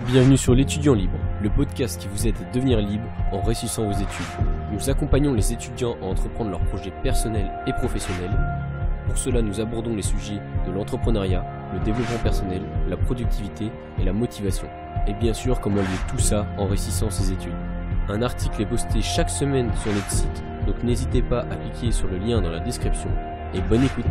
Bienvenue sur l'Étudiant Libre, le podcast qui vous aide à devenir libre en réussissant vos études. Nous accompagnons les étudiants à entreprendre leurs projets personnels et professionnels. Pour cela, nous abordons les sujets de l'entrepreneuriat, le développement personnel, la productivité et la motivation. Et bien sûr, comment lier tout ça en réussissant ses études. Un article est posté chaque semaine sur notre site, donc n'hésitez pas à cliquer sur le lien dans la description. Et bonne écoute!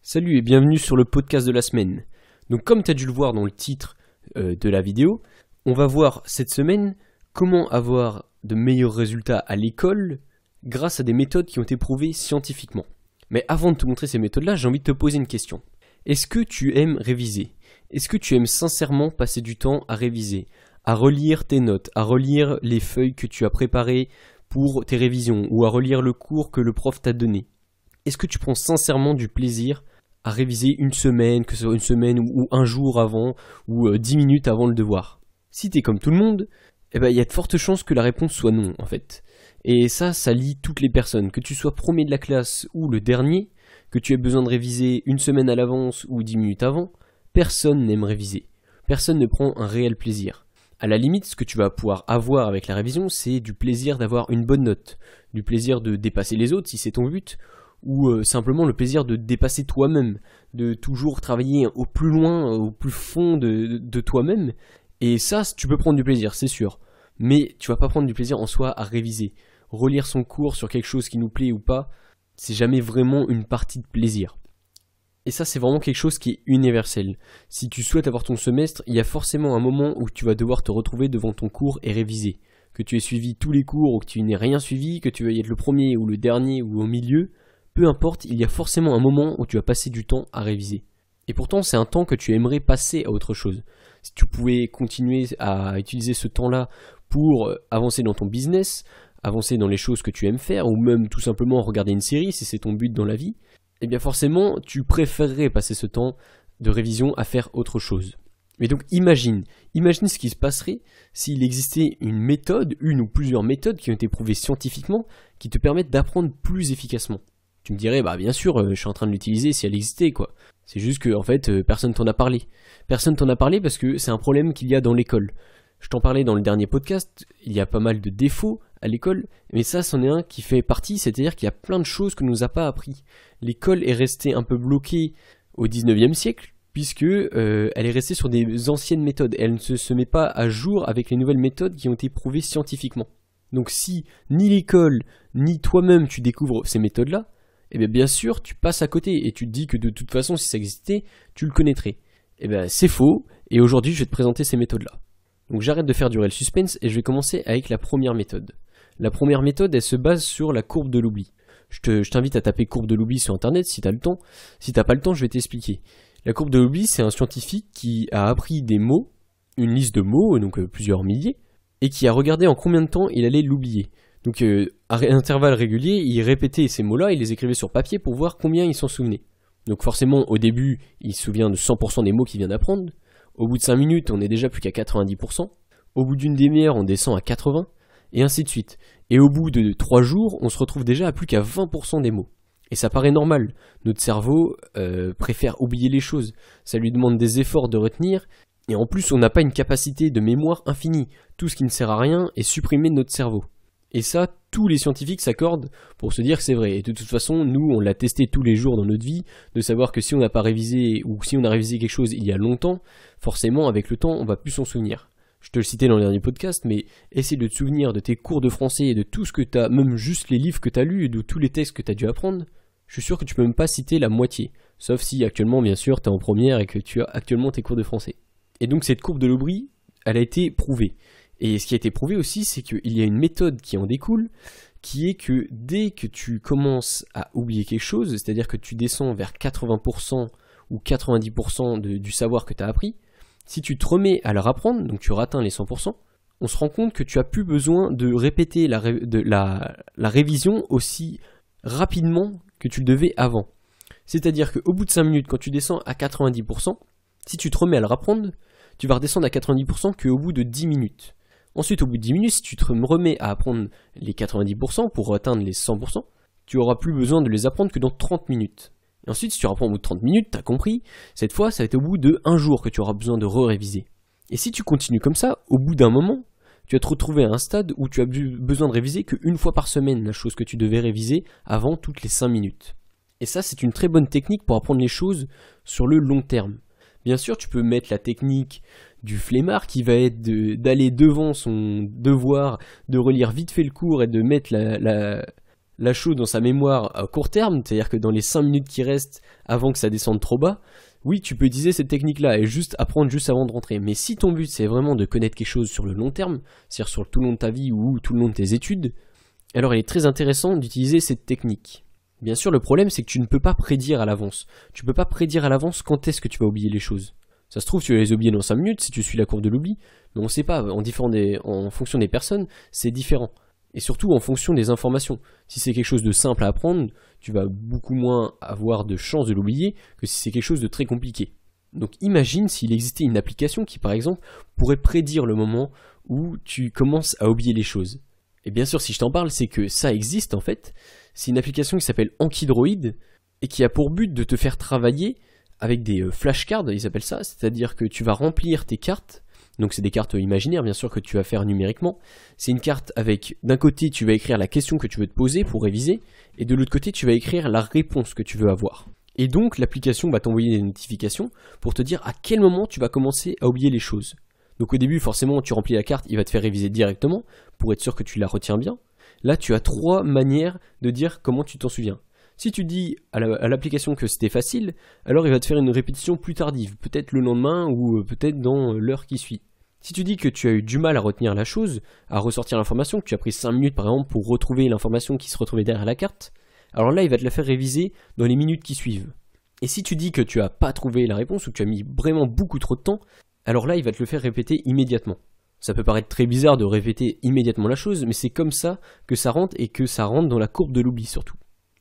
Salut et bienvenue sur le podcast de la semaine. Donc comme tu as dû le voir dans le titre de la vidéo, on va voir cette semaine comment avoir de meilleurs résultats à l'école grâce à des méthodes qui ont été prouvées scientifiquement. Mais avant de te montrer ces méthodes-là, j'ai envie de te poser une question. Est-ce que tu aimes réviser? Est-ce que tu aimes sincèrement passer du temps à réviser, à relire tes notes, à relire les feuilles que tu as préparées pour tes révisions ou à relire le cours que le prof t'a donné? Est-ce que tu prends sincèrement du plaisir à réviser une semaine, que ce soit une semaine ou un jour avant, ou 10 minutes avant le devoir? Si t'es comme tout le monde, il y a de fortes chances que la réponse soit non, en fait. Et ça lie toutes les personnes. Que tu sois premier de la classe ou le dernier, que tu aies besoin de réviser une semaine à l'avance ou 10 minutes avant, personne n'aime réviser. Personne ne prend un réel plaisir. À la limite, ce que tu vas pouvoir avoir avec la révision, c'est du plaisir d'avoir une bonne note, du plaisir de dépasser les autres si c'est ton but, ou simplement le plaisir de dépasser toi-même, de toujours travailler au plus loin, au plus fond de toi-même. Et ça, tu peux prendre du plaisir, c'est sûr. Mais tu vas pas prendre du plaisir en soi à réviser. Relire son cours sur quelque chose qui nous plaît ou pas, c'est jamais vraiment une partie de plaisir. Et ça, c'est vraiment quelque chose qui est universel. Si tu souhaites avoir ton semestre, il y a forcément un moment où tu vas devoir te retrouver devant ton cours et réviser. Que tu aies suivi tous les cours ou que tu n'aies rien suivi, que tu veuilles être le premier ou le dernier ou au milieu, peu importe, il y a forcément un moment où tu vas passer du temps à réviser. Et pourtant, c'est un temps que tu aimerais passer à autre chose. Si tu pouvais continuer à utiliser ce temps-là pour avancer dans ton business, avancer dans les choses que tu aimes faire, ou même tout simplement regarder une série si c'est ton but dans la vie, eh bien forcément, tu préférerais passer ce temps de révision à faire autre chose. Mais donc imagine ce qui se passerait s'il existait une méthode, une ou plusieurs méthodes qui ont été prouvées scientifiquement, qui te permettent d'apprendre plus efficacement. Tu me dirais, bien sûr, je suis en train de l'utiliser si elle existait, quoi. C'est juste que, en fait, personne t'en a parlé. Personne t'en a parlé parce que c'est un problème qu'il y a dans l'école. Je t'en parlais dans le dernier podcast, il y a pas mal de défauts à l'école, mais ça, c'en est un qui fait partie, c'est-à-dire qu'il y a plein de choses que nous a pas appris. L'école est restée un peu bloquée au 19e siècle, puisque elle est restée sur des anciennes méthodes. Elle ne se met pas à jour avec les nouvelles méthodes qui ont été prouvées scientifiquement. Donc si ni l'école, ni toi-même tu découvres ces méthodes-là, eh bien sûr, tu passes à côté et tu te dis que de toute façon, si ça existait, tu le connaîtrais. Eh bien, c'est faux, et aujourd'hui, je vais te présenter ces méthodes-là. Donc j'arrête de faire durer le suspense et je vais commencer avec la première méthode. La première méthode, elle se base sur la courbe de l'oubli. Je t'invite à taper courbe de l'oubli sur internet si tu as le temps. Si tu n'as pas le temps, je vais t'expliquer. La courbe de l'oubli, c'est un scientifique qui a appris des mots, une liste de mots, donc plusieurs milliers, et qui a regardé en combien de temps il allait l'oublier. Donc à intervalles réguliers, il répétait ces mots-là, il les écrivait sur papier pour voir combien il s'en souvenait. Donc forcément, au début, il se souvient de 100% des mots qu'il vient d'apprendre. Au bout de 5 minutes, on est déjà plus qu'à 90%. Au bout d'une demi-heure, on descend à 80%, et ainsi de suite. Et au bout de 3 jours, on se retrouve déjà à plus qu'à 20% des mots. Et ça paraît normal. Notre cerveau préfère oublier les choses. Ça lui demande des efforts de retenir, et en plus, on n'a pas une capacité de mémoire infinie. Tout ce qui ne sert à rien est supprimé de notre cerveau. Et ça, tous les scientifiques s'accordent pour se dire que c'est vrai. Et de toute façon, nous, on l'a testé tous les jours dans notre vie, de savoir que si on n'a pas révisé, ou si on a révisé quelque chose il y a longtemps, forcément, avec le temps, on va plus s'en souvenir. Je te le citais dans le dernier podcast, mais essaie de te souvenir de tes cours de français et de tout ce que tu as, même juste les livres que tu as lus et de tous les textes que tu as dû apprendre. Je suis sûr que tu peux même pas citer la moitié. Sauf si actuellement, bien sûr, tu es en première et que tu as actuellement tes cours de français. Et donc cette courbe de l'oubli, elle a été prouvée. Et ce qui a été prouvé aussi, c'est qu'il y a une méthode qui en découle, qui est que dès que tu commences à oublier quelque chose, c'est-à-dire que tu descends vers 80% ou 90% du savoir que tu as appris, si tu te remets à le rapprendre, donc tu atteins les 100%, on se rend compte que tu as plus besoin de répéter la révision aussi rapidement que tu le devais avant. C'est-à-dire qu'au bout de 5 minutes, quand tu descends à 90%, si tu te remets à le rapprendre, tu vas redescendre à 90% qu'au bout de 10 minutes. Ensuite, au bout de 10 minutes, si tu te remets à apprendre les 90% pour atteindre les 100%, tu auras plus besoin de les apprendre que dans 30 minutes. Et ensuite, si tu apprends au bout de 30 minutes, t'as compris, cette fois, ça va être au bout de 1 jour que tu auras besoin de réviser. Et si tu continues comme ça, au bout d'un moment, tu vas te retrouver à un stade où tu as besoin de réviser qu'une fois par semaine, la chose que tu devais réviser avant toutes les 5 minutes. Et ça, c'est une très bonne technique pour apprendre les choses sur le long terme. Bien sûr, tu peux mettre la technique du flemmard qui va être d'aller devant son devoir, de relire vite fait le cours et de mettre la chose dans sa mémoire à court terme, c'est-à-dire que dans les 5 minutes qui restent avant que ça descende trop bas, oui, tu peux utiliser cette technique-là et juste apprendre juste avant de rentrer. Mais si ton but c'est vraiment de connaître quelque chose sur le long terme, c'est-à-dire sur tout le long de ta vie ou tout le long de tes études, alors il est très intéressant d'utiliser cette technique. Bien sûr, le problème c'est que tu ne peux pas prédire à l'avance. Tu ne peux pas prédire à l'avance quand est-ce que tu vas oublier les choses. Ça se trouve, tu vas les oublier dans 5 minutes si tu suis la courbe de l'oubli, mais on ne sait pas, en fonction des personnes, c'est différent. Et surtout en fonction des informations. Si c'est quelque chose de simple à apprendre, tu vas beaucoup moins avoir de chances de l'oublier que si c'est quelque chose de très compliqué. Donc imagine s'il existait une application qui, par exemple, pourrait prédire le moment où tu commences à oublier les choses. Et bien sûr, si je t'en parle, c'est que ça existe en fait. C'est une application qui s'appelle Ankydroid et qui a pour but de te faire travailler avec des flashcards, ils appellent ça, c'est-à-dire que tu vas remplir tes cartes. Donc c'est des cartes imaginaires bien sûr que tu vas faire numériquement. C'est une carte avec, d'un côté tu vas écrire la question que tu veux te poser pour réviser, et de l'autre côté tu vas écrire la réponse que tu veux avoir. Et donc l'application va t'envoyer des notifications pour te dire à quel moment tu vas commencer à oublier les choses. Donc au début forcément tu remplis la carte, il va te faire réviser directement pour être sûr que tu la retiens bien. Là tu as 3 manières de dire comment tu t'en souviens. Si tu dis à l'application que c'était facile, alors il va te faire une répétition plus tardive, peut-être le lendemain ou peut-être dans l'heure qui suit. Si tu dis que tu as eu du mal à retenir la chose, à ressortir l'information, que tu as pris 5 minutes par exemple pour retrouver l'information qui se retrouvait derrière la carte, alors là il va te la faire réviser dans les minutes qui suivent. Et si tu dis que tu n'as pas trouvé la réponse ou que tu as mis vraiment beaucoup trop de temps, alors là il va te le faire répéter immédiatement. Ça peut paraître très bizarre de répéter immédiatement la chose, mais c'est comme ça que ça rentre et que ça rentre dans la courbe de l'oubli surtout.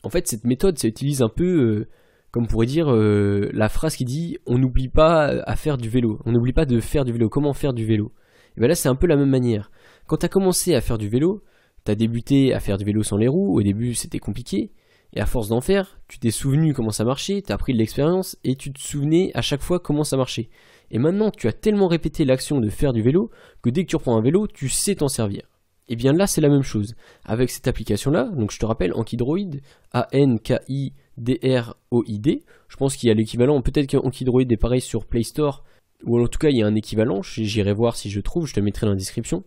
En fait, cette méthode, ça utilise un peu, comme on pourrait dire, la phrase qui dit « on n'oublie pas à faire du vélo ». On n'oublie pas de faire du vélo. Comment faire du vélo? Et bien là, c'est un peu la même manière. Quand tu as commencé à faire du vélo, tu as débuté à faire du vélo sans les roues. Au début, c'était compliqué. Et à force d'en faire, tu t'es souvenu comment ça marchait, tu as appris de l'expérience et tu te souvenais à chaque fois comment ça marchait. Et maintenant, tu as tellement répété l'action de faire du vélo que dès que tu reprends un vélo, tu sais t'en servir. Et bien là, c'est la même chose. Avec cette application-là, donc je te rappelle, Ankydroid, A-N-K-I-D-R-O-I-D, je pense qu'il y a l'équivalent, peut-être qu'Ankydroid est pareil sur Play Store, ou en tout cas il y a un équivalent, j'irai voir si je trouve, je te le mettrai dans la description.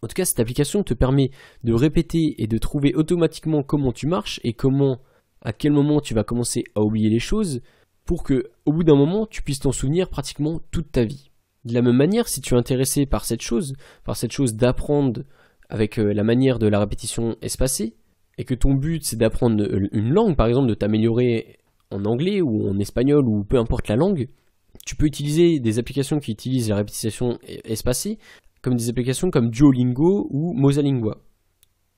En tout cas, cette application te permet de répéter et de trouver automatiquement comment tu marches et à quel moment tu vas commencer à oublier les choses pour que, au bout d'un moment, tu puisses t'en souvenir pratiquement toute ta vie. De la même manière, si tu es intéressé par cette chose d'apprendre avec la manière de la répétition espacée, et que ton but c'est d'apprendre une langue, par exemple de t'améliorer en anglais ou en espagnol ou peu importe la langue, tu peux utiliser des applications qui utilisent la répétition espacée, comme des applications comme Duolingo ou Mosalingua.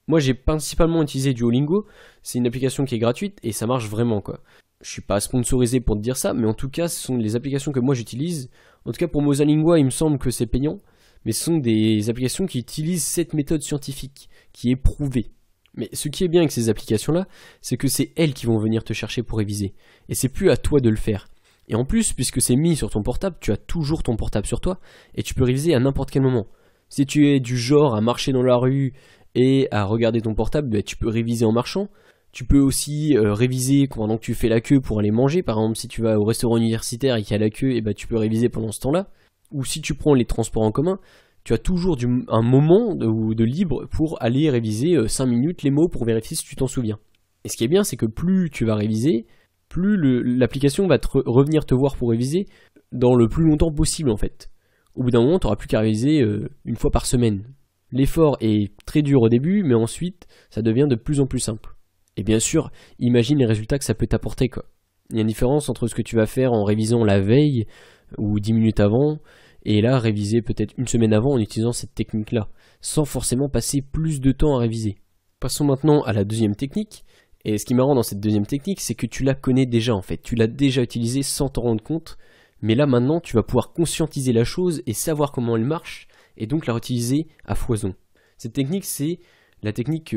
Moi j'ai principalement utilisé Duolingo, c'est une application qui est gratuite et ça marche vraiment quoi. Je suis pas sponsorisé pour te dire ça, mais en tout cas ce sont les applications que moi j'utilise. En tout cas pour Mosalingua il me semble que c'est payant, mais ce sont des applications qui utilisent cette méthode scientifique, qui est prouvée. Mais ce qui est bien avec ces applications-là, c'est que c'est elles qui vont venir te chercher pour réviser. Et c'est plus à toi de le faire. Et en plus, puisque c'est mis sur ton portable, tu as toujours ton portable sur toi, et tu peux réviser à n'importe quel moment. Si tu es du genre à marcher dans la rue et à regarder ton portable, tu peux réviser en marchant. Tu peux aussi réviser pendant que tu fais la queue pour aller manger. Par exemple, si tu vas au restaurant universitaire et qu'il y a la queue, tu peux réviser pendant ce temps-là. Ou si tu prends les transports en commun, tu as toujours un moment de libre pour aller réviser 5 minutes les mots pour vérifier si tu t'en souviens. Et ce qui est bien, c'est que plus tu vas réviser, plus l'application va revenir te voir pour réviser dans le plus longtemps possible en fait. Au bout d'un moment, tu n'auras plus qu'à réviser une fois par semaine. L'effort est très dur au début, mais ensuite, ça devient de plus en plus simple. Et bien sûr, imagine les résultats que ça peut t'apporter quoi. Il y a une différence entre ce que tu vas faire en révisant la veille ou 10 minutes avant, et là réviser peut-être une semaine avant en utilisant cette technique-là, sans forcément passer plus de temps à réviser. Passons maintenant à la deuxième technique, et ce qui est marrant dans cette deuxième technique, c'est que tu la connais déjà en fait, tu l'as déjà utilisée sans t'en rendre compte, mais là maintenant tu vas pouvoir conscientiser la chose et savoir comment elle marche, et donc la réutiliser à foison. Cette technique, c'est la technique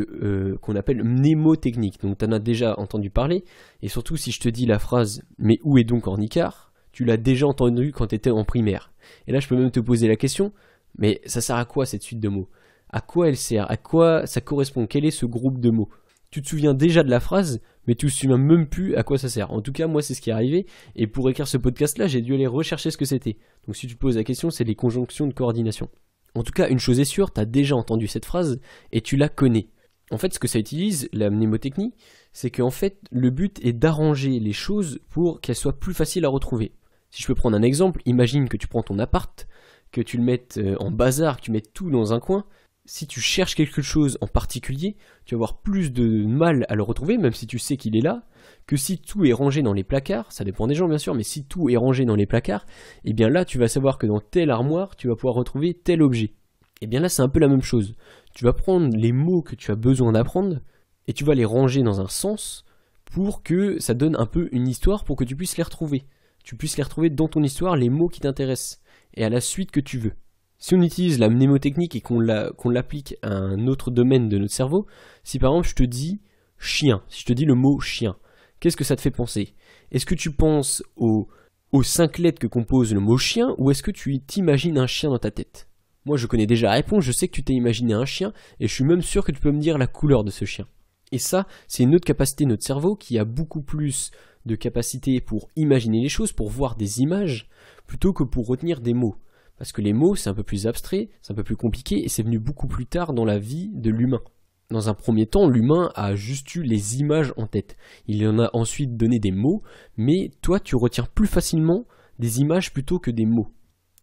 qu'on appelle mnémotechnique. Donc tu en as déjà entendu parler, et surtout si je te dis la phrase « mais où est donc Ornicard ?» tu l'as déjà entendu quand tu étais en primaire. Et là je peux même te poser la question, mais ça sert à quoi cette suite de mots? À quoi elle sert? À quoi ça correspond? Quel est ce groupe de mots? Tu te souviens déjà de la phrase, mais tu te souviens même plus à quoi ça sert. En tout cas, moi, c'est ce qui est arrivé. Et pour écrire ce podcast-là, j'ai dû aller rechercher ce que c'était. Donc si tu te poses la question, c'est les conjonctions de coordination. En tout cas, une chose est sûre, tu as déjà entendu cette phrase et tu la connais. En fait, ce que ça utilise, la mnémotechnie, c'est qu'en fait, le but est d'arranger les choses pour qu'elles soient plus faciles à retrouver. Si je peux prendre un exemple, imagine que tu prends ton appart, que tu le mettes en bazar, que tu mettes tout dans un coin. Si tu cherches quelque chose en particulier, tu vas avoir plus de mal à le retrouver, même si tu sais qu'il est là, que si tout est rangé dans les placards. Ça dépend des gens bien sûr, mais si tout est rangé dans les placards, et bien là tu vas savoir que dans telle armoire, tu vas pouvoir retrouver tel objet. Et bien là c'est un peu la même chose. Tu vas prendre les mots que tu as besoin d'apprendre, et tu vas les ranger dans un sens, pour que ça donne un peu une histoire, pour que tu puisses les retrouver. Tu puisses les retrouver dans ton histoire, les mots qui t'intéressent, et à la suite que tu veux. Si on utilise la mnémotechnique et qu'on l'applique à un autre domaine de notre cerveau, si par exemple je te dis chien, si je te dis le mot chien, qu'est-ce que ça te fait penser? Est-ce que tu penses aux 5 lettres que compose le mot chien, ou est-ce que tu t'imagines un chien dans ta tête? Moi je connais déjà la réponse, je sais que tu t'es imaginé un chien, et je suis même sûr que tu peux me dire la couleur de ce chien. Et ça, c'est une autre capacité de notre cerveau qui a beaucoup plus de capacité pour imaginer les choses, pour voir des images, plutôt que pour retenir des mots. Parce que les mots, c'est un peu plus abstrait, c'est un peu plus compliqué, et c'est venu beaucoup plus tard dans la vie de l'humain. Dans un premier temps, l'humain a juste eu les images en tête. Il en a ensuite donné des mots, mais toi, tu retiens plus facilement des images plutôt que des mots.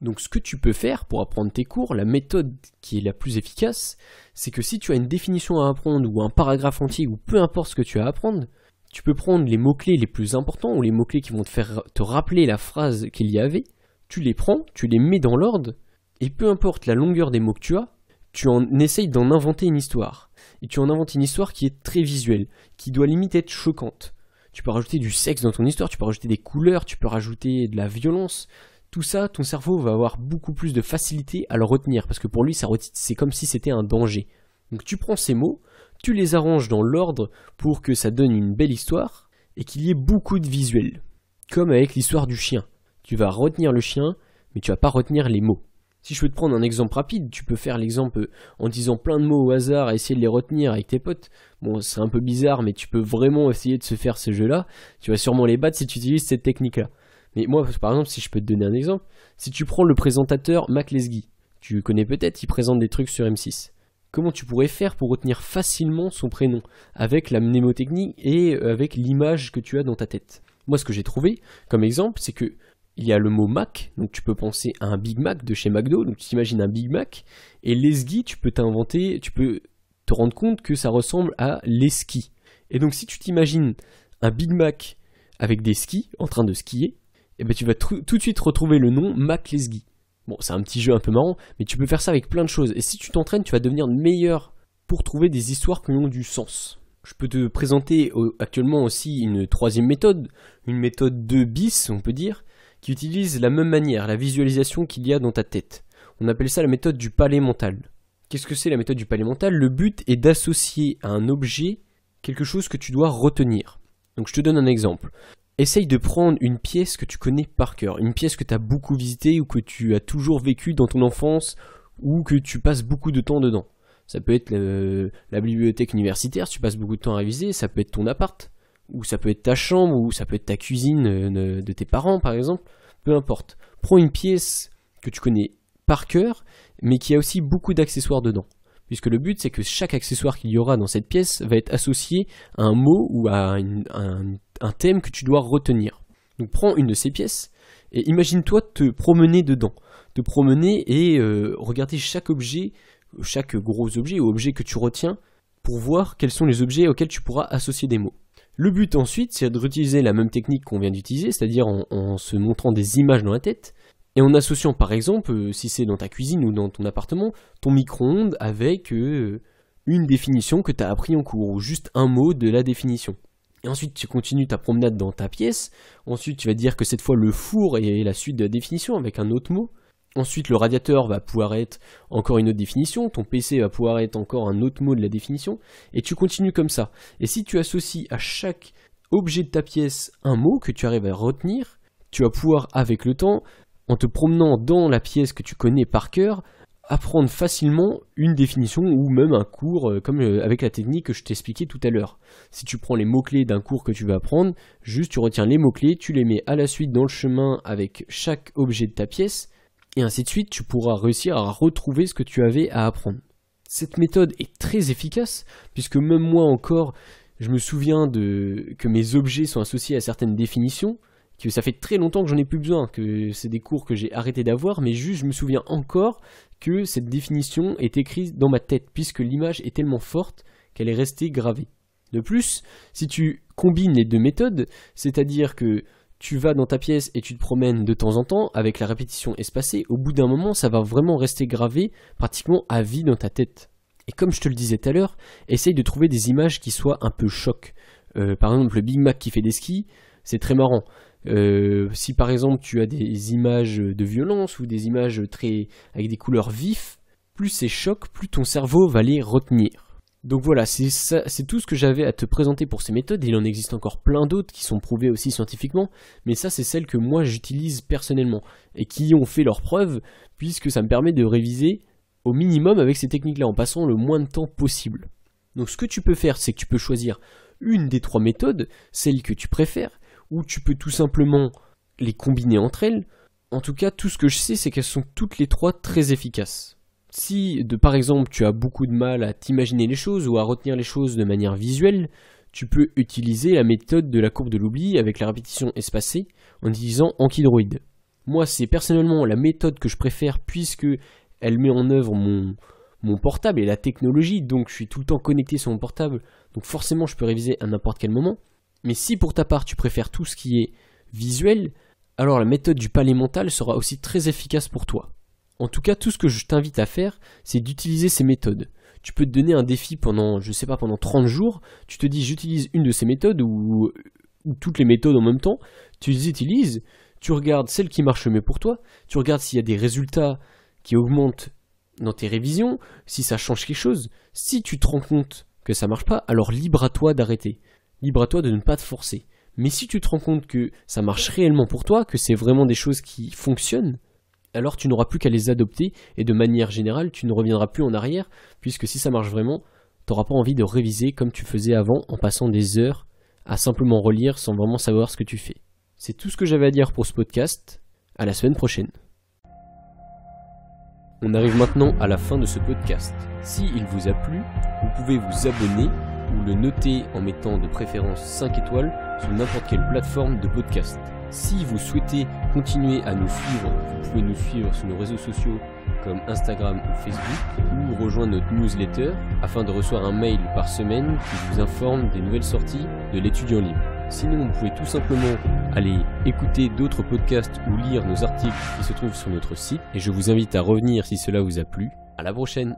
Donc ce que tu peux faire pour apprendre tes cours, la méthode qui est la plus efficace, c'est que si tu as une définition à apprendre, ou un paragraphe entier, ou peu importe ce que tu as à apprendre, tu peux prendre les mots-clés les plus importants, ou les mots-clés qui vont te rappeler la phrase qu'il y avait. Tu les prends, tu les mets dans l'ordre, et peu importe la longueur des mots que tu essayes d'en inventer une histoire. Et tu en inventes une histoire qui est très visuelle, qui doit limite être choquante. Tu peux rajouter du sexe dans ton histoire, tu peux rajouter des couleurs, tu peux rajouter de la violence. Tout ça, ton cerveau va avoir beaucoup plus de facilité à le retenir, parce que pour lui, c'est comme si c'était un danger. Donc tu prends ces mots, tu les arranges dans l'ordre pour que ça donne une belle histoire, et qu'il y ait beaucoup de visuels. Comme avec l'histoire du chien. Tu vas retenir le chien, mais tu vas pas retenir les mots. Si je peux te prendre un exemple rapide, tu peux faire l'exemple en disant plein de mots au hasard et essayer de les retenir avec tes potes. Bon, c'est un peu bizarre, mais tu peux vraiment essayer de se faire ce jeu-là. Tu vas sûrement les battre si tu utilises cette technique-là. Mais moi, par exemple, si je peux te donner un exemple, si tu prends le présentateur Mac Lesguy, tu le connais peut-être, il présente des trucs sur M6. Comment tu pourrais faire pour retenir facilement son prénom avec la mnémotechnique et avec l'image que tu as dans ta tête? Moi, ce que j'ai trouvé comme exemple, c'est que il y a le mot Mac, donc tu peux penser à un Big Mac de chez McDo, donc tu t'imagines un Big Mac, et l'esguy, tu peux te rendre compte que ça ressemble à l'esquis. Et donc si tu t'imagines un Big Mac avec des skis, en train de skier, et ben tu vas tout de suite retrouver le nom Mac Lesguy. Bon, c'est un petit jeu un peu marrant, mais tu peux faire ça avec plein de choses, et si tu t'entraînes, tu vas devenir meilleur pour trouver des histoires qui ont du sens. Je peux te présenter actuellement aussi une troisième méthode, une méthode 2 bis, on peut dire, qui utilise la même manière, la visualisation qu'il y a dans ta tête. On appelle ça la méthode du palais mental. Qu'est-ce que c'est la méthode du palais mental? Le but est d'associer à un objet quelque chose que tu dois retenir. Donc je te donne un exemple. Essaye de prendre une pièce que tu connais par cœur, une pièce que tu as beaucoup visitée ou que tu as toujours vécue dans ton enfance ou que tu passes beaucoup de temps dedans. Ça peut être la bibliothèque universitaire, si tu passes beaucoup de temps à réviser, ça peut être ton appart, ou ça peut être ta chambre, ou ça peut être ta cuisine de tes parents par exemple, peu importe. Prends une pièce que tu connais par cœur, mais qui a aussi beaucoup d'accessoires dedans. Puisque le but c'est que chaque accessoire qu'il y aura dans cette pièce va être associé à un mot ou à un thème que tu dois retenir. Donc prends une de ces pièces et imagine-toi te promener dedans. Te promener et regarder chaque objet, chaque gros objet ou objet que tu retiens pour voir quels sont les objets auxquels tu pourras associer des mots. Le but ensuite, c'est de réutiliser la même technique qu'on vient d'utiliser, c'est-à-dire en se montrant des images dans la tête, et en associant par exemple, si c'est dans ta cuisine ou dans ton appartement, ton micro-ondes avec une définition que tu as appris en cours, ou juste un mot de la définition. Et ensuite tu continues ta promenade dans ta pièce, ensuite tu vas dire que cette fois le four est la suite de la définition avec un autre mot, Ensuite, le radiateur va pouvoir être encore une autre définition, ton PC va pouvoir être encore un autre mot de la définition, et tu continues comme ça. Et si tu associes à chaque objet de ta pièce un mot que tu arrives à retenir, tu vas pouvoir, avec le temps, en te promenant dans la pièce que tu connais par cœur, apprendre facilement une définition ou même un cours comme avec la technique que je t'expliquais tout à l'heure. Si tu prends les mots-clés d'un cours que tu vas apprendre, juste tu retiens les mots-clés, tu les mets à la suite dans le chemin avec chaque objet de ta pièce, et ainsi de suite, tu pourras réussir à retrouver ce que tu avais à apprendre. Cette méthode est très efficace, puisque même moi encore, je me souviens que mes objets sont associés à certaines définitions, que ça fait très longtemps que j'en ai plus besoin, que c'est des cours que j'ai arrêté d'avoir, mais juste je me souviens encore que cette définition est écrite dans ma tête, puisque l'image est tellement forte qu'elle est restée gravée. De plus, si tu combines les deux méthodes, c'est-à-dire que tu vas dans ta pièce et tu te promènes de temps en temps avec la répétition espacée, au bout d'un moment, ça va vraiment rester gravé pratiquement à vie dans ta tête. Et comme je te le disais tout à l'heure, essaye de trouver des images qui soient un peu choc. Par exemple, le Big Mac qui fait des skis, c'est très marrant. Si par exemple tu as des images de violence ou des images avec des couleurs vives, plus c'est choc, plus ton cerveau va les retenir. Donc voilà, c'est tout ce que j'avais à te présenter pour ces méthodes. Il en existe encore plein d'autres qui sont prouvées aussi scientifiquement, mais ça c'est celles que moi j'utilise personnellement et qui ont fait leurs preuves, puisque ça me permet de réviser au minimum avec ces techniques-là en passant le moins de temps possible. Donc ce que tu peux faire, c'est que tu peux choisir une des trois méthodes, celle que tu préfères, ou tu peux tout simplement les combiner entre elles. En tout cas, tout ce que je sais, c'est qu'elles sont toutes les trois très efficaces. Si, par exemple, tu as beaucoup de mal à t'imaginer les choses ou à retenir les choses de manière visuelle, tu peux utiliser la méthode de la courbe de l'oubli avec la répétition espacée en utilisant Ankydroid. Moi, c'est personnellement la méthode que je préfère puisque elle met en œuvre mon portable et la technologie, donc je suis tout le temps connecté sur mon portable, donc forcément je peux réviser à n'importe quel moment. Mais si pour ta part tu préfères tout ce qui est visuel, alors la méthode du palais mental sera aussi très efficace pour toi. En tout cas, tout ce que je t'invite à faire, c'est d'utiliser ces méthodes. Tu peux te donner un défi pendant 30 jours, tu te dis j'utilise une de ces méthodes ou toutes les méthodes en même temps, tu les utilises, tu regardes celle qui marche le mieux pour toi, tu regardes s'il y a des résultats qui augmentent dans tes révisions, si ça change quelque chose. Si tu te rends compte que ça marche pas, alors libre à toi d'arrêter. Libre à toi de ne pas te forcer. Mais si tu te rends compte que ça marche réellement pour toi, que c'est vraiment des choses qui fonctionnent, alors tu n'auras plus qu'à les adopter et de manière générale, tu ne reviendras plus en arrière, puisque si ça marche vraiment, tu n'auras pas envie de réviser comme tu faisais avant en passant des heures à simplement relire sans vraiment savoir ce que tu fais. C'est tout ce que j'avais à dire pour ce podcast. À la semaine prochaine. On arrive maintenant à la fin de ce podcast. Si il vous a plu, vous pouvez vous abonner ou le noter en mettant de préférence 5 étoiles sur n'importe quelle plateforme de podcast. Si vous souhaitez continuer à nous suivre, vous pouvez nous suivre sur nos réseaux sociaux comme Instagram ou Facebook ou rejoindre notre newsletter afin de recevoir un mail par semaine qui vous informe des nouvelles sorties de l'étudiant libre. Sinon, vous pouvez tout simplement aller écouter d'autres podcasts ou lire nos articles qui se trouvent sur notre site et je vous invite à revenir si cela vous a plu. À la prochaine!